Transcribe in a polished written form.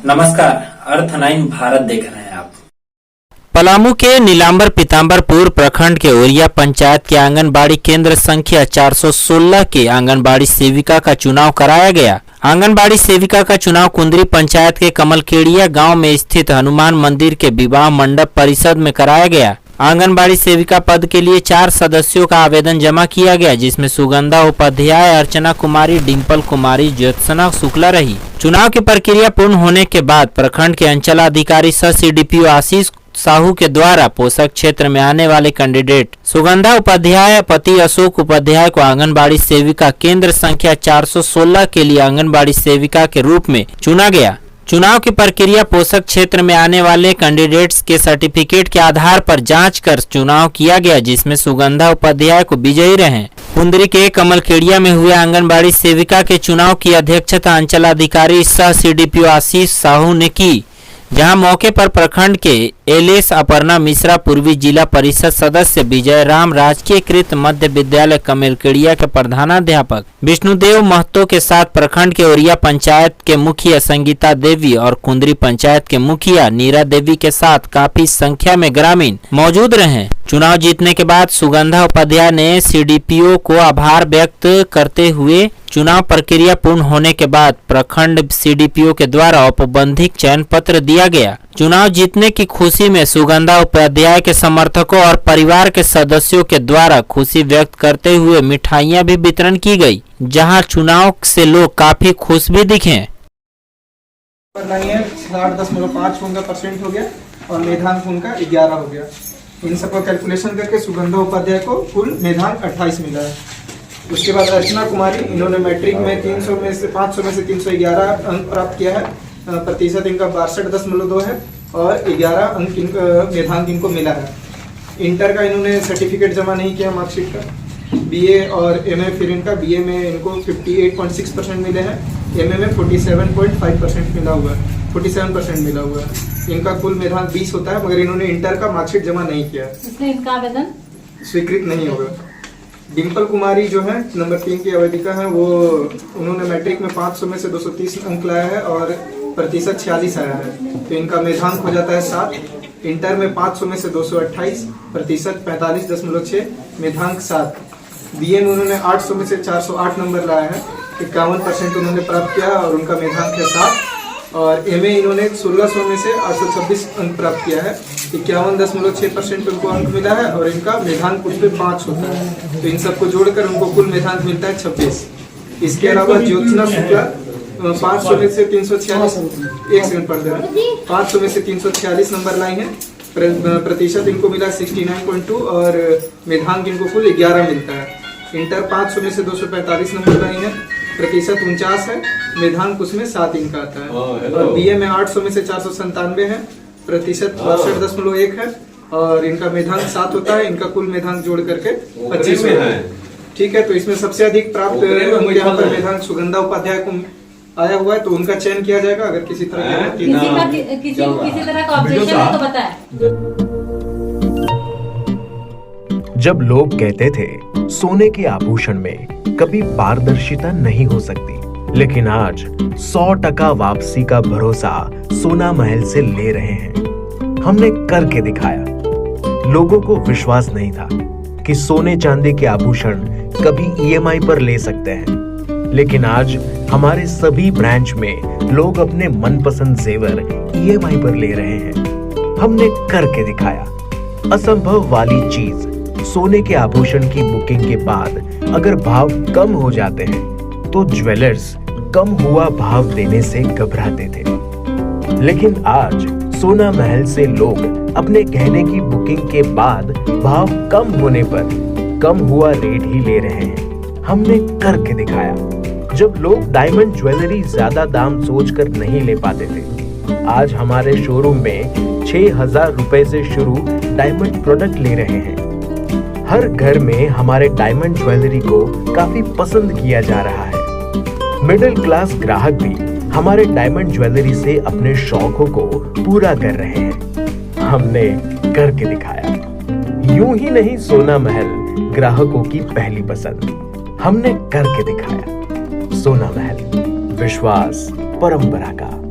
नमस्कार, अर्थ 9 भारत देख रहे हैं आप। पलामू के नीलांबर पीताम्बरपुर प्रखंड के ओरिया पंचायत के आंगनबाड़ी केंद्र संख्या 416 के आंगनबाड़ी सेविका का चुनाव कराया गया। आंगनबाड़ी सेविका का चुनाव कुंदरी पंचायत के कमलखेड़िया गांव में स्थित हनुमान मंदिर के विवाह मंडप परिसर में कराया गया। आंगनबाड़ी सेविका पद के लिए 4 सदस्यों का आवेदन जमा किया गया, जिसमें सुगंधा उपाध्याय, अर्चना कुमारी, डिंपल कुमारी, ज्योत्सना शुक्ला रही। चुनाव की प्रक्रिया पूर्ण होने के बाद प्रखंड के अंचलाधिकारी सह CDPO आशीष साहू के द्वारा पोषक क्षेत्र में आने वाले कैंडिडेट सुगंधा उपाध्याय पति अशोक उपाध्याय को आंगनबाड़ी सेविका केंद्र संख्या 416 के लिए आंगनबाड़ी सेविका के रूप में चुना गया। चुनाव की प्रक्रिया पोषक क्षेत्र में आने वाले कैंडिडेट्स के सर्टिफिकेट के आधार पर जांच कर चुनाव किया गया, जिसमें सुगंधा उपाध्याय को विजयी रहे। कुंदरी के कमलखेड़िया में हुए आंगनबाड़ी सेविका के चुनाव की अध्यक्षता अंचलाधिकारी सह CDPO आशीष साहू ने की, जहां मौके पर प्रखंड के LS अपर्णा मिश्रा, पूर्वी जिला परिषद सदस्य विजय राम, राजकीय कृत मध्य विद्यालय कमलखेड़िया के प्रधानाध्यापक विष्णुदेव महतो के साथ प्रखंड के ओरिया पंचायत के मुखिया संगीता देवी और कुंदरी पंचायत के मुखिया नीरा देवी के साथ काफी संख्या में ग्रामीण मौजूद रहे। चुनाव जीतने के बाद सुगंधा उपाध्याय ने CDPO को आभार व्यक्त करते हुए चुनाव प्रक्रिया पूर्ण होने के बाद प्रखंड CDPO के द्वारा औपबंधिक चयन पत्र दिया गया। चुनाव जीतने की खुशी में सुगंधा उपाध्याय के समर्थकों और परिवार के सदस्यों के द्वारा खुशी व्यक्त करते हुए मिठाइयां भी वितरण की गई, जहां चुनाव से लोग काफी खुश भी दिखे। 60.5 उनका % हो गया और मेधांक उनका 11 हो गया। इन सबका कैलकुलेशन करके सुगंधा उपाध्याय को कुल मेधांक 28 मिला है। उसके बाद अर्चना कुमारी, इन्होंने मैट्रिक में 500 में से 311 अंक प्राप्त किया है। प्रतिशत इनका 62.2 है और 11 अंक मेधांक इनको मिला है। इंटर का इन्होंने सर्टिफिकेट जमा नहीं किया, मार्कशीट का। BA और MA फिर इनका BA में इनको 58.6% मिले हैं, MA में 47.5% मिला हुआ है, 47% मिला हुआ है। इनका कुल मेधांक 20 होता है, मगर इन्होंने इंटर का मार्कशीट जमा नहीं किया, इसलिए इनका आवेदन स्वीकृत नहीं होगा। डिंपल कुमारी जो है नंबर 3 की आवेदिका है, वो उन्होंने मैट्रिक में 500 में से 230 अंक लाया है और प्रतिशत 46 आया है, तो इनका मेधांक हो जाता है 7। इंटर में 500 में से 228, प्रतिशत 45.6, मेधांक 7। BA में उन्होंने 800 में से 408 नंबर लाया है, 51% उन्होंने प्राप्त किया और उनका मेधांक है 7। और MA इन्होंने 1600 में से 826 अंक प्राप्त किया है, 51.6% उनको अंक मिला है और इनका मेधांक उस पर 5 होता है, तो इन सबको जोड़कर उनको कुल मेधांक मिलता है 26। इसके अलावा ज्योत्सना शुक्ला 500 में से 346 एक सेकंड पढ़ दे रहा है 500 में से 346 नंबर लाई है। प्रतिशत इनको मिला 69.2 और मेधांक इनको कुल 11 मिलता है। इंटर 500 में से 245 नंबर लाई है, प्रतिशत 49 है, मेधांक उसमें 7 इनका आता है। और BA में 800 में से 497 है, प्रतिशत 62.1 है और इनका मेधांक 7 होता है। इनका कुल मेधांक जोड़ करके 25 है। ठीक है, तो इसमें सबसे अधिक प्राप्त यहाँ पर मेधांक सुगंधा उपाध्याय को आया हुआ है, तो उनका चयन किया जाएगा। अगर किसी तरह किसी तरह का ऑब्जेक्शन है तो बताएं। जब लोग कहते थे सोने के आभूषण में कभी पारदर्शिता नहीं हो सकती, लेकिन आज 100% वापसी का भरोसा सोना महल से ले रहे हैं। हमने करके दिखाया। लोगों को विश्वास नहीं था कि सोने चांदी के आभूषण कभी EMI पर ले सकते हैं, लेकिन आज हमारे सभी ब्रांच में लोग अपने मनपसंद जेवर EMI पर ले रहे हैं। हमने करके दिखाया। असंभव वाली चीज, सोने के आभूषण की बुकिंग के बाद अगर भाव कम हो जाते हैं तो ज्वेलर्स कम हुआ भाव देने से घबराते थे, लेकिन आज सोना महल से लोग अपने गहने की बुकिंग के बाद भाव कम होने पर कम हुआ रेट ही ले रहे हैं। हमने करके दिखाया। जब लोग डायमंड ज्वेलरी ज्यादा दाम सोचकर नहीं ले पाते थे, आज हमारे शोरूम में 6000 रुपए से शुरू डायमंड प्रोडक्ट ले रहे हैं। हर घर में हमारे डायमंड ज्वेलरी को काफी पसंद किया जा रहा है। मिडिल क्लास ग्राहक भी हमारे डायमंड ज्वेलरी से अपने शौकों को पूरा कर रहे हैं। हमने करके दिखाया। यूं ही नहीं सोना महल ग्राहकों की पहली पसंद, हमने करके दिखाया। सोना महल, विश्वास परंपरा का।